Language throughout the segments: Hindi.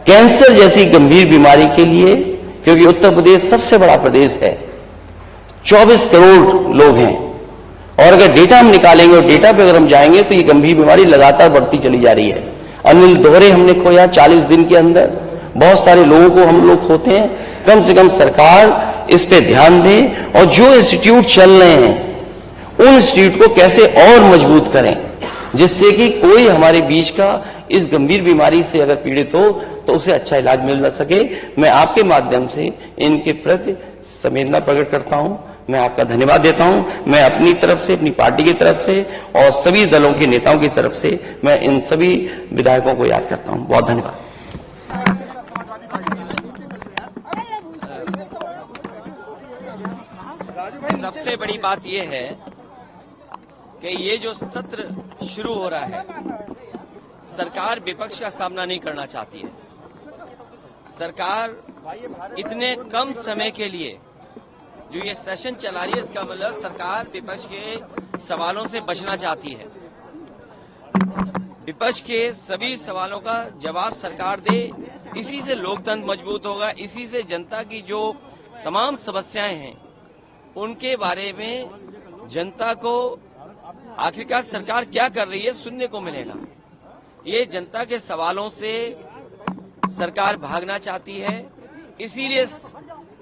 कैंसर जैसी गंभीर बीमारी के लिए, क्योंकि उत्तर प्रदेश सबसे बड़ा प्रदेश है, 24 करोड़ लोग हैं, और अगर डेटा हम निकालेंगे और डेटा पे अगर हम जाएंगे तो ये गंभीर बीमारी लगातार बढ़ती चली जा रही है। अनिल दोहरे हमने खोया 40 दिन के अंदर, बहुत सारे लोगों को हम लोग खोते हैं। कम से कम सरकार इस पे ध्यान दे और जो इंस्टीट्यूट चल रहे हैं उन इंस्टीट्यूट को कैसे और मजबूत करें, जिससे कि कोई हमारे बीच का इस गंभीर बीमारी से अगर पीड़ित हो तो उसे अच्छा इलाज मिल सके। मैं आपके माध्यम से इनके प्रति संवेदना प्रकट करता हूं, मैं आपका धन्यवाद देता हूं। मैं अपनी तरफ से, अपनी पार्टी की तरफ से और सभी दलों के नेताओं की तरफ से मैं इन सभी विधायकों को याद करता हूं। बहुत धन्यवाद। सबसे बड़ी बात यह है कि ये जो सत्र शुरू हो रहा है, सरकार विपक्ष का सामना नहीं करना चाहती है। सरकार इतने कम समय के लिए जो ये सेशन चला रही है, इसका मतलब सरकार विपक्ष के सवालों से बचना चाहती है। विपक्ष के सभी सवालों का जवाब सरकार दे, इसी से लोकतंत्र मजबूत होगा, इसी से जनता की जो तमाम समस्याएं हैं उनके बारे में जनता को आखिरकार सरकार क्या कर रही है सुनने को मिलेगा। ये जनता के सवालों से सरकार भागना चाहती है, इसीलिए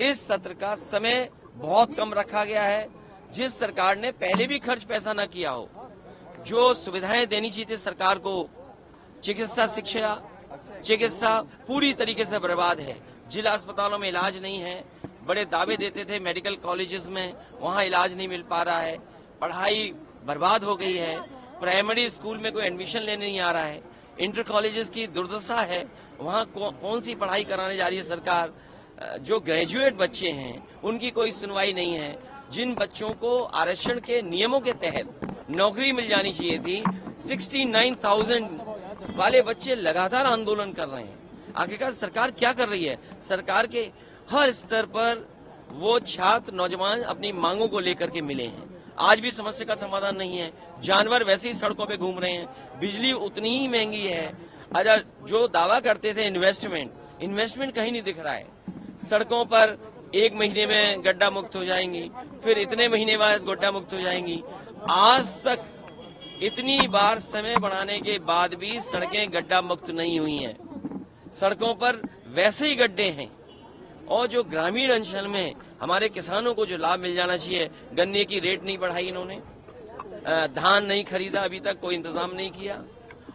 इस सत्र का समय बहुत कम रखा गया है। जिस सरकार ने पहले भी खर्च पैसा न किया हो, जो सुविधाएं देनी चाहिए सरकार को, चिकित्सा पूरी तरीके से बर्बाद है। जिला अस्पतालों में इलाज नहीं है, बड़े दावे देते थे मेडिकल कॉलेजेस में, वहां इलाज नहीं मिल पा रहा है। पढ़ाई बर्बाद हो गई है, प्राइमरी स्कूल में कोई एडमिशन लेने नहीं आ रहा है। इंटर कॉलेजेस की दुर्दशा है, वहां कौन सी पढ़ाई कराने जा रही है सरकार। जो ग्रेजुएट बच्चे हैं उनकी कोई सुनवाई नहीं है। जिन बच्चों को आरक्षण के नियमों के तहत नौकरी मिल जानी चाहिए थी, 69,000 वाले बच्चे लगातार आंदोलन कर रहे हैं। आखिरकार सरकार क्या कर रही है? सरकार के हर स्तर पर वो छात्र नौजवान अपनी मांगों को लेकर के मिले हैं। आज भी समस्या का समाधान नहीं है। जानवर वैसे ही सड़कों पे घूम रहे हैं, बिजली उतनी ही महंगी है। अगर जो दावा करते थे इन्वेस्टमेंट कहीं नहीं दिख रहा है। सड़कों पर 1 महीने में गड्ढा मुक्त हो जाएंगी, फिर इतने महीने बाद गड्ढा मुक्त हो जाएंगी। आज तक इतनी बार समय बढ़ाने के बाद भी सड़कें गड्ढा मुक्त नहीं हुई हैं। सड़कों पर वैसे ही गड्ढे हैं। और जो ग्रामीण अंचल में हमारे किसानों को जो लाभ मिल जाना चाहिए, गन्ने की रेट नहीं बढ़ाई इन्होंने, धान नहीं खरीदा, अभी तक कोई इंतजाम नहीं किया,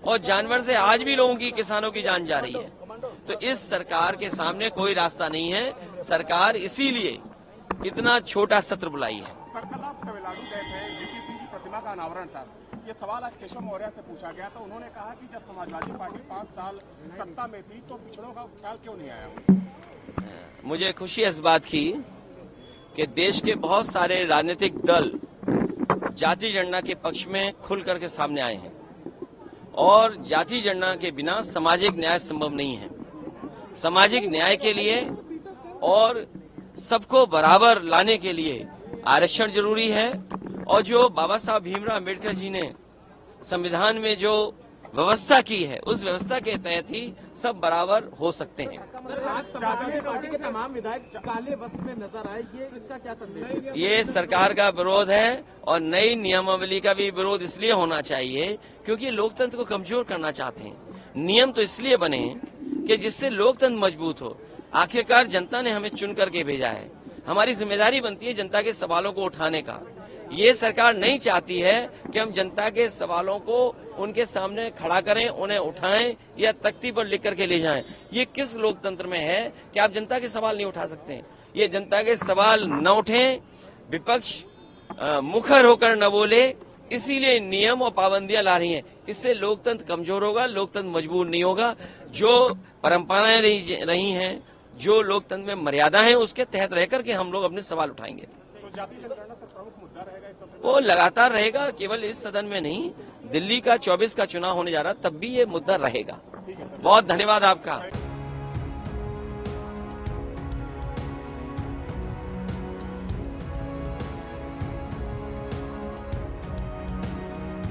और जानवर से आज भी लोगों की, किसानों की जान जा रही है। तो इस सरकार के सामने कोई रास्ता नहीं है। सरकार इसीलिए इतना छोटा सत्र बुलाई है। तमिलनाडु गए थे, वीपी सिंह की प्रतिमा का अनावरण था। ये सवाल आज केशव मौर्य से पूछा गया तो उन्होंने कहा कि जब समाजवादी पार्टी 5 साल सत्ता में थी तो पिछड़ों का ख्याल क्यों नहीं आया। मुझे खुशी इस बात की कि देश के बहुत सारे राजनीतिक दल जाति जनगणना के पक्ष में खुल करके सामने आए हैं, और जाति जनगणना के बिना सामाजिक न्याय संभव नहीं है। सामाजिक न्याय के लिए और सबको बराबर लाने के लिए आरक्षण जरूरी है, और जो बाबा साहब भीमराव अम्बेडकर जी ने संविधान में जो व्यवस्था की है, उस व्यवस्था के तहत ही सब बराबर हो सकते हैं। पार्टी के तमाम विधायक काले वस्त्र में नजर आए, इसका क्या संदेश है? ये सरकार का विरोध है, और नई नियमावली का भी विरोध इसलिए होना चाहिए क्योंकि लोकतंत्र को कमजोर करना चाहते हैं। नियम तो इसलिए बने कि जिससे लोकतंत्र मजबूत हो। आखिरकार जनता ने हमें चुन करके भेजा है, हमारी जिम्मेदारी बनती है जनता के सवालों को उठाने का। ये सरकार नहीं चाहती है कि हम जनता के सवालों को उनके सामने खड़ा करें, उन्हें उठाएं या तख्ती पर लिख करके ले जाएं। ये किस लोकतंत्र में है कि आप जनता के सवाल नहीं उठा सकते? ये जनता के सवाल न उठें, विपक्ष मुखर होकर न बोले, इसीलिए नियम और पाबंदियां ला रही हैं। इससे लोकतंत्र कमजोर होगा, लोकतंत्र मजबूत नहीं होगा। जो परंपराएं रही हैं, जो लोकतंत्र में मर्यादा है, उसके तहत रह करके हम लोग अपने सवाल उठाएंगे। वो लगातार रहेगा, केवल इस सदन में नहीं, दिल्ली का 24 का चुनाव होने जा रहा, तब भी ये मुद्दा रहेगा। बहुत धन्यवाद आपका।